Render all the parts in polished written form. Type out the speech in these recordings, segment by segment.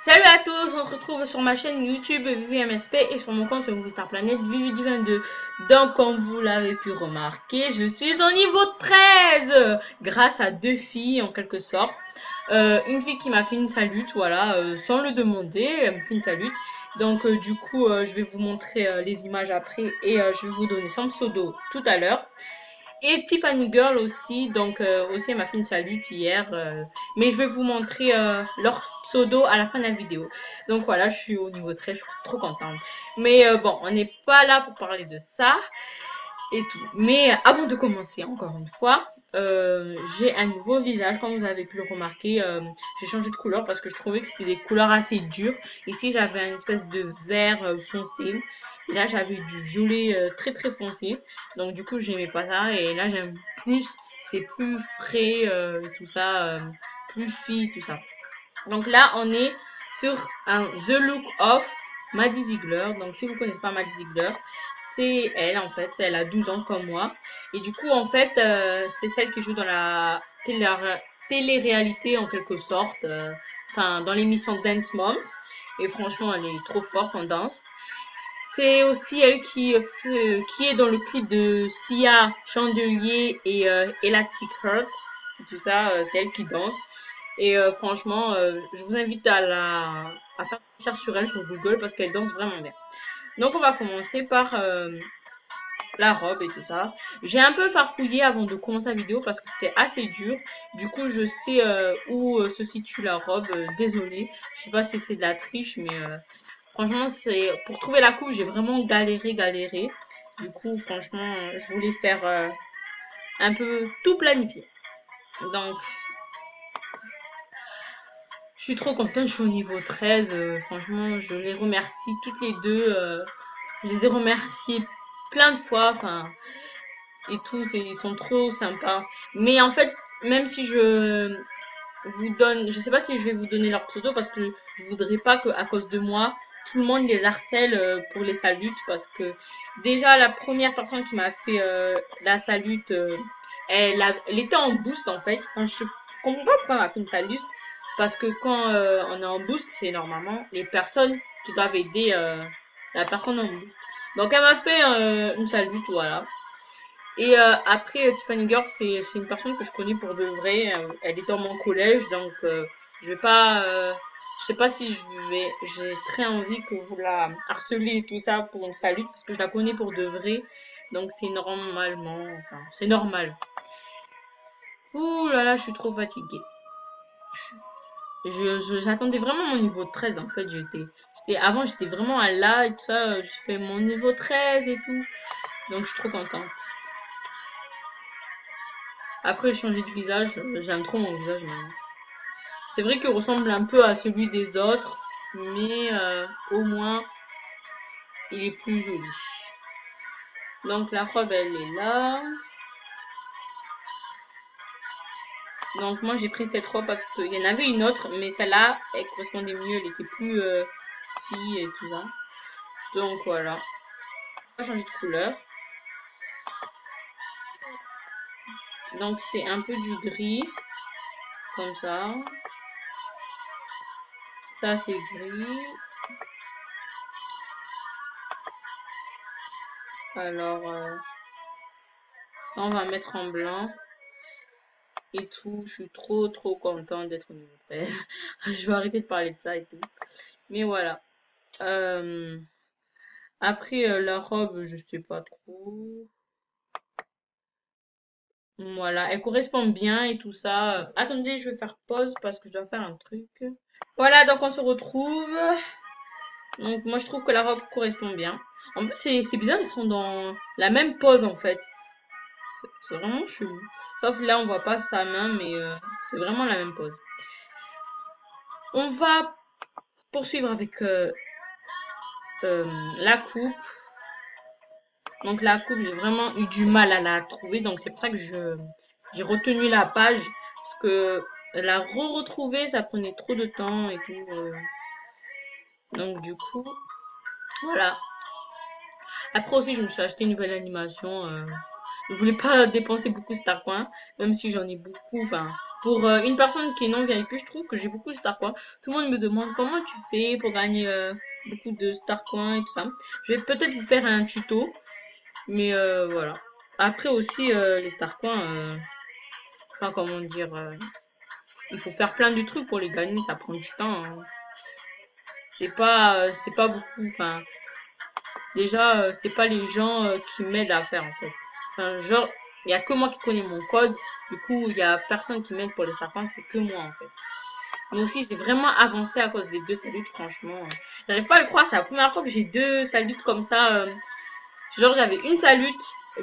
Salut à tous, on se retrouve sur ma chaîne YouTube VVMSP et sur mon compte Star Planet VV22. Donc comme vous l'avez pu remarquer, je suis au niveau 13 grâce à deux filles en quelque sorte. Une fille qui m'a fait une salute, voilà, sans le demander, elle me fait une salute. Donc du coup, je vais vous montrer les images après et je vais vous donner son pseudo tout à l'heure. Et Tiffany Girl aussi, donc aussi elle m'a fait une salute hier, mais je vais vous montrer leur pseudo à la fin de la vidéo. Donc voilà, je suis au niveau 13, je suis trop contente. Mais bon, on n'est pas là pour parler de ça et tout. Mais avant de commencer, encore une fois, j'ai un nouveau visage, comme vous avez pu le remarquer. J'ai changé de couleur parce que je trouvais que c'était des couleurs assez dures. Ici, j'avais une espèce de vert foncé. Et là, j'avais du violet très très foncé. Donc du coup, j'aimais pas ça. Et là, j'aime plus. C'est plus frais et tout ça. Plus fille, tout ça. Donc là, on est sur un The Look of Maddie Ziegler. Donc si vous connaissez pas Maddie Ziegler, c'est elle en fait. Elle a 12 ans comme moi. Et du coup, en fait, c'est celle qui joue dans la télé-réalité en quelque sorte. Enfin, dans l'émission Dance Moms. Et franchement, elle est trop forte en danse. C'est aussi elle qui est dans le clip de Sia, Chandelier et Elastic Heart. Et tout ça, c'est elle qui danse. Et franchement, je vous invite à faire une recherche sur elle sur Google parce qu'elle danse vraiment bien. Donc on va commencer par la robe et tout ça. J'ai un peu farfouillé avant de commencer la vidéo parce que c'était assez dur. Du coup, je sais où se situe la robe. Désolée, je sais pas si c'est de la triche, mais franchement, c'est pour trouver la coupe, j'ai vraiment galéré. Du coup, franchement, je voulais faire un peu tout planifier. Donc, je suis trop contente, je suis au niveau 13. Franchement, je les remercie toutes les deux. Je les ai remerciées plein de fois. Enfin, et tous, et ils sont trop sympas. Mais en fait, même si je vous donne, je sais pas si je vais vous donner leur pseudo parce que je voudrais pas que à cause de moi, tout le monde les harcèle pour les salutes parce que déjà la première personne qui m'a fait la salute, elle était en boost en fait. Enfin, je comprends pas pourquoi elle m'a fait une salute parce que quand on est en boost, c'est normalement les personnes qui doivent aider la personne en boost. Donc elle m'a fait une salute, voilà. Et après, Tiffany Girl, c'est une personne que je connais pour de vrai. Elle est dans mon collège, donc je vais pas, je sais pas si j'ai très envie que vous la harcelez et tout ça pour une salute parce que je la connais pour de vrai. Donc c'est normalement, enfin, c'est normal. Ouh là là, je suis trop fatiguée. J'attendais vraiment mon niveau 13 en fait. Avant j'étais vraiment à là et tout ça. J'ai fait mon niveau 13 et tout. Donc je suis trop contente. Après, j'ai changé de visage. J'aime trop mon visage maintenant. C'est vrai qu'il ressemble un peu à celui des autres, mais au moins, il est plus joli. Donc la robe, elle est là. Donc moi, j'ai pris cette robe parce qu'il y en avait une autre, mais celle-là, elle correspondait mieux. Elle était plus fille et tout ça. Donc voilà. On va changer de couleur. Donc c'est un peu du gris, comme ça. Ça, c'est gris. Alors, ça, on va mettre en blanc. Et tout, je suis trop contente d'être au niveau 13. Je vais arrêter de parler de ça et tout. Mais voilà. Euh, Après, la robe, je sais pas trop. Voilà, elle correspond bien et tout ça. Attendez, je vais faire pause parce que je dois faire un truc. Voilà, donc on se retrouve. Donc moi, je trouve que la robe correspond bien. En plus, c'est bizarre, ils sont dans la même pose en fait. C'est vraiment chelou. Sauf là, on voit pas sa main, mais c'est vraiment la même pose. On va poursuivre avec la coupe. Donc la coupe, j'ai vraiment eu du mal à la trouver. Donc c'est pour ça que j'ai retenu la page. Parce que la retrouver ça prenait trop de temps et tout. Donc du coup, voilà. Après aussi, je me suis acheté une nouvelle animation. Je voulais pas dépenser beaucoup de star coins, même si j'en ai beaucoup. Enfin, pour une personne qui est non VIP, je trouve que j'ai beaucoup de star coins. Tout le monde me demande comment tu fais pour gagner beaucoup de star coins et tout ça. Je vais peut-être vous faire un tuto, mais voilà. Après aussi, les star coins, enfin comment dire, il faut faire plein de trucs pour les gagner, ça prend du temps, hein. C'est pas beaucoup. Enfin, déjà, c'est pas les gens qui m'aident à faire en fait. Enfin, genre, il y a que moi qui connais mon code. Du coup, il y a personne qui m'aide pour les serpents, c'est que moi en fait. Mais aussi, j'ai vraiment avancé à cause des deux saluts, franchement. J'arrive pas à le croire, c'est la première fois que j'ai deux saluts comme ça. Genre, j'avais une salute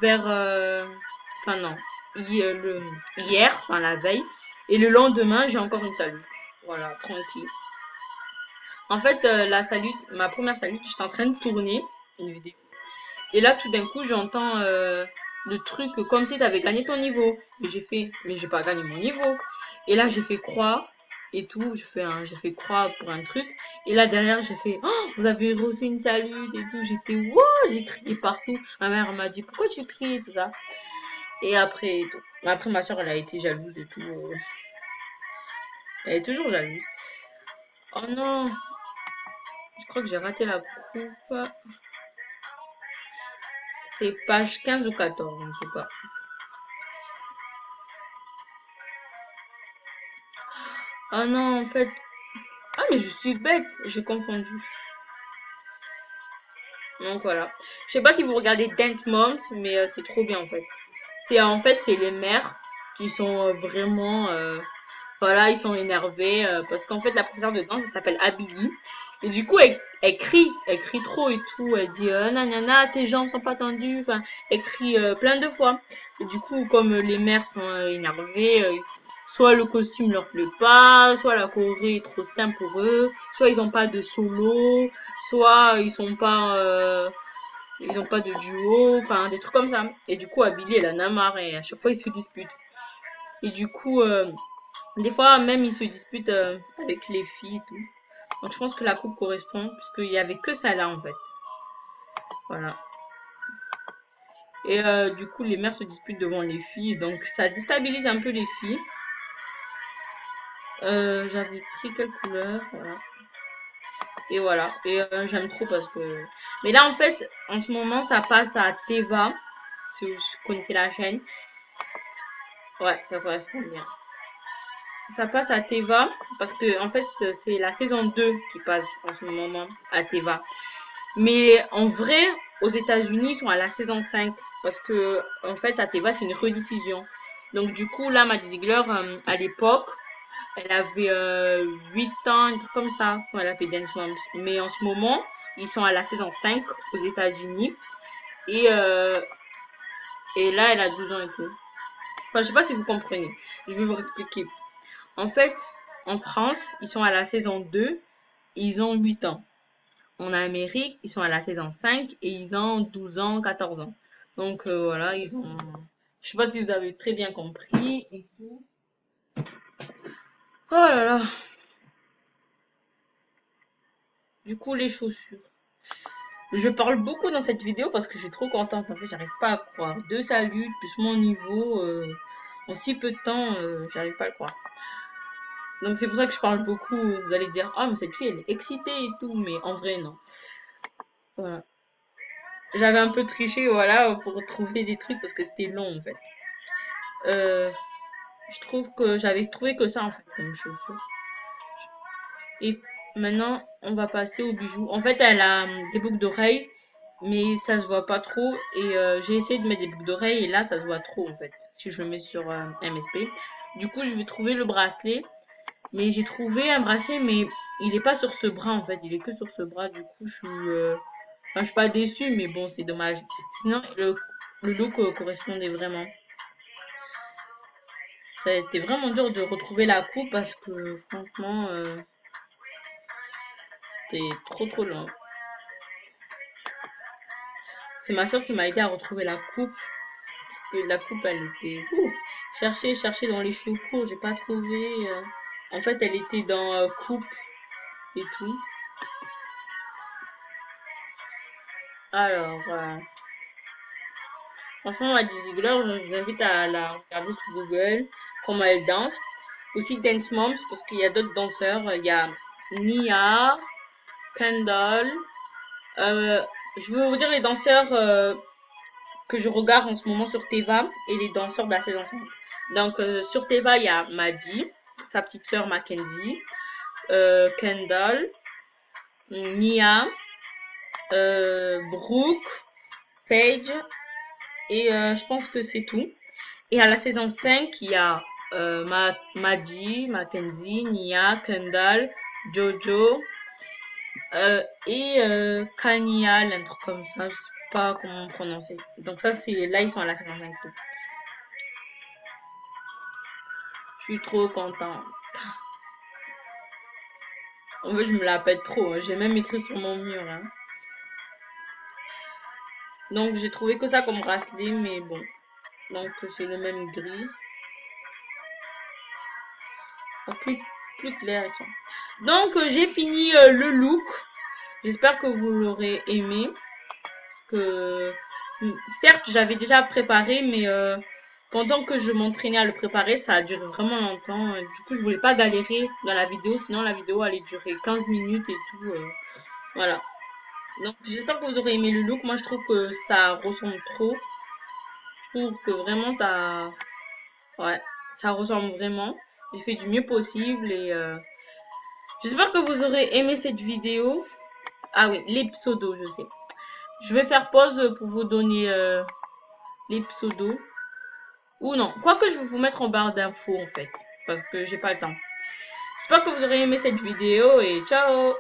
vers, enfin non, hier, enfin la veille, et le lendemain, j'ai encore une salute. Voilà, tranquille. En fait, ma première salute, j'étais en train de tourner une vidéo. Et là, tout d'un coup, j'entends le truc comme si tu avais gagné ton niveau. Et j'ai fait, mais j'ai pas gagné mon niveau. Et là, j'ai fait croix et tout. J'ai fait croix pour un truc. Et là, derrière, j'ai fait, oh, vous avez reçu une salute et tout. J'étais, wow, j'ai crié partout. Ma mère m'a dit, pourquoi tu cries et tout ça. Et après, tout. Après, ma soeur, elle a été jalouse et tout. Elle est toujours jalouse. Oh non, je crois que j'ai raté la coupe. C'est page 15 ou 14, en tout cas. Ah non, en fait. Ah, mais je suis bête, j'ai confondu. Donc voilà. Je sais pas si vous regardez Dance Moms, mais c'est trop bien en fait. C'est les mères qui sont vraiment voilà, ils sont énervés parce qu'en fait la professeure de danse elle s'appelle Abili et du coup elle crie trop et tout, elle dit nanana tes jambes sont pas tendues, enfin elle crie plein de fois. Et du coup comme les mères sont énervées, soit le costume leur plaît pas, soit la choré est trop simple pour eux, soit ils ont pas de solo, soit ils ont pas de duo, enfin des trucs comme ça. Et du coup Abili elle en a marre et à chaque fois ils se disputent. Et du coup des fois, même, ils se disputent avec les filles et tout. Donc, je pense que la coupe correspond, puisqu'il y avait que ça là, en fait. Voilà. Et du coup, les mères se disputent devant les filles. Donc, ça déstabilise un peu les filles. J'avais pris quelle couleur? Voilà. Et voilà. Et j'aime trop parce que... Mais là, en fait, en ce moment, ça passe à Teva. Si vous connaissez la chaîne. Ouais, ça correspond bien. Ça passe à Teva parce que en fait c'est la saison 2 qui passe en ce moment à Teva. Mais en vrai, aux États-Unis, ils sont à la saison 5 parce que en fait à Teva c'est une rediffusion. Donc du coup là Maddie Ziegler à l'époque, elle avait 8 ans, un truc comme ça quand elle a fait Dance Moms. Mais en ce moment, ils sont à la saison 5 aux États-Unis et là elle a 12 ans et tout. Enfin, je sais pas si vous comprenez. Je vais vous expliquer. En fait, en France, ils sont à la saison 2 et ils ont 8 ans. En Amérique, ils sont à la saison 5 et ils ont 12 ans, 14 ans. Donc voilà, ils ont... Je sais pas si vous avez très bien compris et tout. Oh là là. Du coup, les chaussures. Je parle beaucoup dans cette vidéo parce que je suis trop contente. En fait, j'arrive pas à croire. Deux saluts, plus mon niveau. En si peu de temps, j'arrive pas à le croire. Donc c'est pour ça que je parle beaucoup. Vous allez dire, ah mais cette fille elle est excitée et tout, mais en vrai non. Voilà. J'avais un peu triché, voilà, pour trouver des trucs parce que c'était long en fait. Euh, je trouve que j'avais trouvé que ça en fait comme chaussure. Et maintenant, on va passer aux bijoux. En fait, elle a des boucles d'oreilles, mais ça se voit pas trop. Et j'ai essayé de mettre des boucles d'oreilles et là, ça se voit trop en fait. Si je le mets sur MSP. Du coup, je vais trouver le bracelet. Mais j'ai trouvé un bracelet, mais il est pas sur ce bras en fait. Il est que sur ce bras. Du coup, enfin, je suis pas déçue, mais bon, c'est dommage. Sinon, le look correspondait vraiment. Ça a été vraiment dur de retrouver la coupe parce que franchement, c'était trop long. C'est ma soeur qui m'a aidé à retrouver la coupe parce que la coupe, elle était chercher dans les cheveux courts, j'ai pas trouvé. En fait, elle était dans coupe et tout. Alors, Franchement, Maddie Ziegler, je vous invite à la regarder sur Google, comment elle danse. Aussi Dance Moms, parce qu'il y a d'autres danseurs. Il y a Nia, Kendall. Je veux vous dire les danseurs que je regarde en ce moment sur Teva et les danseurs de la saison 5. Donc, sur Teva, il y a Maddie, sa petite sœur Mackenzie, Kendall, Nia, Brooke, Paige, et je pense que c'est tout. Et à la saison 5, il y a Maddie, Mackenzie, Nia, Kendall, Jojo et Kania, un truc comme ça, je sais pas comment prononcer. Donc ça, c'est là, ils sont à la saison 5. Je suis trop contente. En fait, je me la pète trop. Hein. J'ai même écrit sur mon mur. Hein. Donc j'ai trouvé que ça comme bracelet, mais bon. Donc c'est le même gris. Oh, plus clair et tout. Donc j'ai fini le look. J'espère que vous l'aurez aimé. Parce que certes j'avais déjà préparé, mais pendant que je m'entraînais à le préparer, ça a duré vraiment longtemps. Du coup je voulais pas galérer dans la vidéo, sinon la vidéo allait durer 15 minutes et tout. Voilà. Donc j'espère que vous aurez aimé le look. Moi je trouve que ça ressemble trop. Je trouve que vraiment ça... Ouais, ça ressemble vraiment. J'ai fait du mieux possible et j'espère que vous aurez aimé cette vidéo. Ah oui, les pseudos, je sais. Je vais faire pause pour vous donner les pseudos. Ou non, quoique je vais vous mettre en barre d'infos en fait. Parce que j'ai pas le temps. J'espère que vous aurez aimé cette vidéo et ciao!